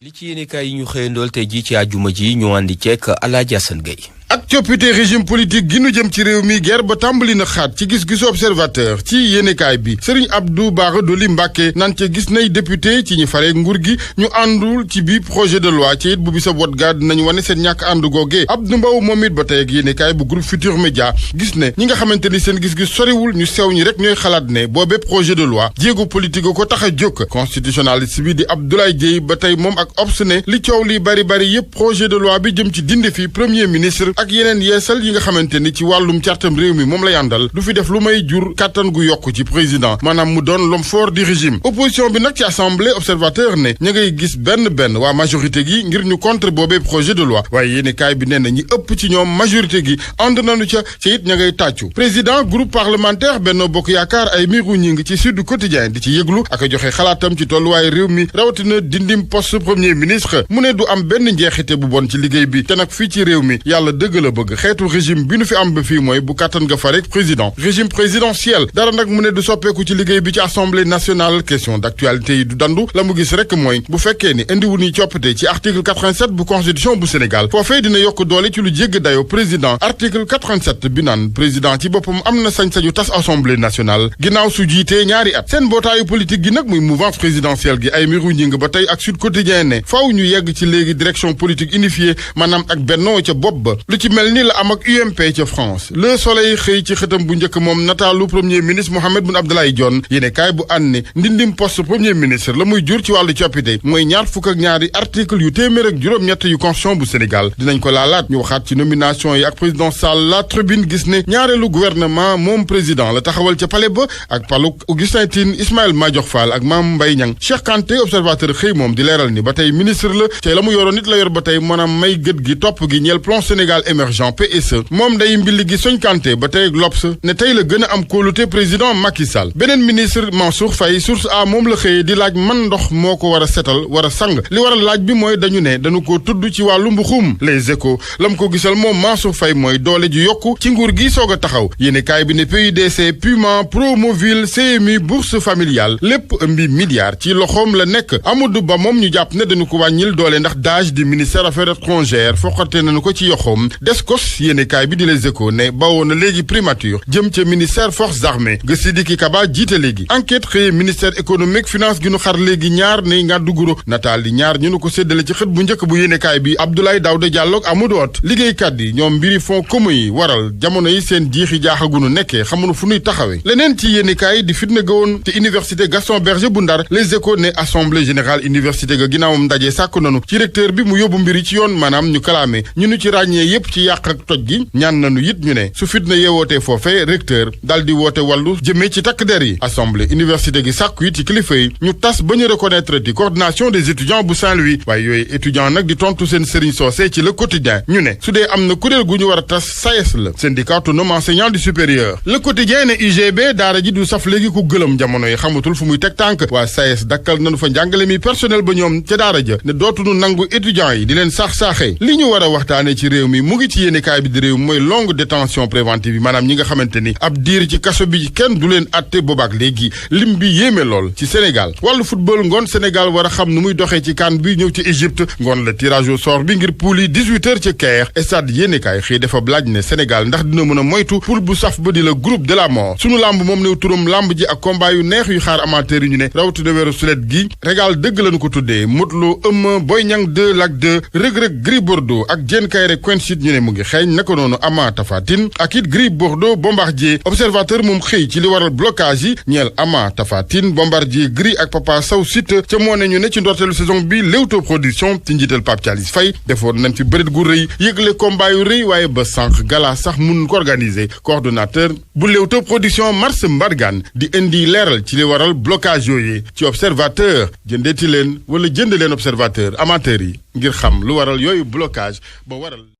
li ci yéenekaay yi ñu xëyandool tey jii ci àjjuma ji ñu àndi ceek Alaaji Assane Gueye. ak coppite régime politique gi nu jëm ci réew mi guerre ba tàmbali na xaat ci gis-gisu observateur ci yéenekaay bi Serigne Abdou Bara Dolly Mbacké naan ca gis nay député ci ñi fare nguur gi ñu àndul ci bi projet de loi ci it bu bisa wot ga dinañu wane seen ñàkk ànd googee Abdou Mbow moom it ba tey ak yéenekaay bu groupe Futurs Médias gis ne ñi nga xamante ni seen gis-gis soriwul ñu sew ñi rek ñooy xalaat ne boobee projet de loi jéego politique ko tax a jóg constitutionnaliste bi di Abdoulaye Dièye ba tey moom ak Obs ne li coow li bari yépp projet de loi bi jëm ci dindi fi premier ministre ak yeneen yeesal yi nga xamante ni ci wàllum cartam réew mi moom lay àndal du fi def lu may jur kàttan gu yokk ci président maanaam mu doon l'homme fort du régime opposition bi nag ci assemblée observateur ne ña ngay gis benn waa majorité gi ngir ñu contre boobee projet de loi waaye yéeni kaay bi nee na ñi ëpp ci ñoom majorité gi ànd nañu ca it ña ngay tàccu président groupe parlementaire Benno Bokk Yaakaar Aymérou Gningue ci Sud Quotidien di ci yëglu ak a joxe xalaatam ci tolluwaay réew mi rawatina dindim poste premier ministre mu ne du am benn njeexite bu bon ci liggéey bi te nag fii ci réew mi yàlla dëgg la bëgg xeetu régime bi nu fi am ba fii mooy bu kàttan nga farek président régime présidentiel dara nag mu ne du soppeeku ci liggéey bi ci assemblée nationale question d'actualité yi du dandu la mu gis rek mooy bu fekkee ni indiwu ni coppite ci article 87 bu constitution bu Sénégal foofee dina yokk doole ci lu jégg dayo président article 87 bi naan président ci boppam am na sañ-sañu tas assemblée nationale ginnaaw su jiitee ñaari at seen mbootaayu politique gi nag muy mouvance présidentielle gi Aymérou Gningue ba tey ak Sud Quotidien ne faaw ñu yegg ci léegi direction politique unifiée maanaam ak bennoo ca bopp ba lu ci mel ni la am ak UMP ca France Le Soleil xëy ci xëtam bu njëkk moom nataalu premier ministre Mahammed Boun Abdallah Dionne yéene kaay bu ànd ne ndindim poste premier ministre la muy jur ci wàllu coppite mooy ñaar fukk ak ñaari article yu téeméer ak juróom-ñett yu constitution bu Sénégal dinañ ko laalaat ñu waxaat ci nomination yi ak président Sall La Tribune gis ne ñaareelu gouvernement moom président la taxawal ca palais ba ak paluk Augustin Tine Ismaïla Madior Fall ak Mame Mbaye Niang Cheikh Kanté observateur xëy moom di leeral ni ba tey ministre la ca la mu yoroon nit la yor ba tey maanaam may gët gi topp gi ñeel plan Sénégal émergent PSE moom day mbili gi Soñ Kanté ba tey L'Obs ne tey la gën a am kóolute président Macky Sall beneen ministre Mansour Faye source a moom la xëyee di laaj man ndox moo ko war a setal war a sang li waral laaj bi mooy dañu ne dañu ko tudd ci wàllu mbuxum Les Échos lam ko gisal moom Mansour Faye mooy doole ji yokku ci nguur gi soog a taxaw yéene kaay bi ne PUDC Puma Promoville CMU bourse familiale lépp ëmbi milliard ci loxoom la nekk Amadou Ba moom ñu jàpp ne dañu ko wàññil doole ndax DAGE di ministère affaires étrangères foqate nañu ko ci yoxoom Descos yéene kaay bi di Les Échos ne bawoo na léegi primature jëm ca ministère forces armées ga Sidiki Kaba jiite léegi enquête xëye ministère économique finance gi nu xar léegi ñaar ne nga duguro nataal di ñaar ñu nu ko séddale ci xët bu njëkk bu yéenekaay bi Abdoulaye Daouda Diallo ak Amadou Hott liggéeykat yi ñoom mbiri fonds commun yi waral jamono yi seen jiixi jaaxagunu nekkee xamunu fu nuy taxawee leneen ci yéenekaay di fitna gawoon te université Gaston Berger bu Ndar Les Échos ne assemblée générale université ga ginnaawam ndaje sàkku nanu ci recteur bi mu yóbbu mbiri ci yoon maanaam ñu kalaame ñu nu ci ràññee yépp ci yàq ak toj gi ñaan nanu it ñu ne su fitna yeewootee foofe recteur dal di woote wàllu jëmee ci takk der yi assemblée université gi sàkku it ci kilifa yi ñu tas ba ñu reconnaître di coordination des étudiants bu Saint-Louis waaye yooyu étudiant nag di tontu seen sëriñ soosé ci Le Quotidien ñu ne su dee am na kuréel gu ñu war a tas SAES la syndicat autonome enseignant du supérieur Le Quotidien ne UGB daara ji du saf léegi ku gëlëm jamono yi xamatul fu muy teg tànk waa SAES dakkal nañu fa njàngale mi personnel ba ñoom ca daara ja ne dootuñu nangu étudiants yi di leen saax-saaxee li ñu war a waxtaane ci réew mi mu ngi ci yéenekaay bi di réew mooy longue détention préventive yi maanaam ñi nga xamante ni ab diir ci kaso bi kenn du leen atte boobaak léegi lim bi yéeme lool ci Sénégal wàllu football ngoon Sénégal war a xam nu muy doxee ci CAN bi ñëw ci Égypte ngoon la tirage au sort bi ngir poule yi 18h ca Caire stade yéenekaay xëy dafa laaj ne Sénégal ndax dina mën a moytu poule bu saf ba di la groupe de la mort sunu lamb moom new turam lamb ji ak combat yu neex yu xaar amateur yi ñu ne rawatina weeru sulet gi régal dëgg lañu ko tuddee Modou Lo Eumeu Boy Niang 2 Lac 2 Reug-Reug Gris Bordeaux ak Diène Kaïré Quenchit ñu ne mu ngi xeeñ naka noonu Ama Tapha Tine ak it Gris Bordeaux Bombardier observateur moom xëy ci li waral blocage yi ñeel Ama Tapha Tine Bombardier Gris ak Papa Sow Siteu ca moo ne ñu ne ci ndorteelu saison bi Leewtoo production ci njiital Pape Thialis Faye defoon nañ fi bërit gu rëy yëgle combat yu rëy waaye ba sànq gala sax mun ko organiser coordonnateur bu Leewtoo production Mars Mbargane di indi leeral ci li waral blocage yooyu ci observateur jëndeeti leen wala jënd leen observateur amateur yi ngir xam lu waral yooyu blocage ba waral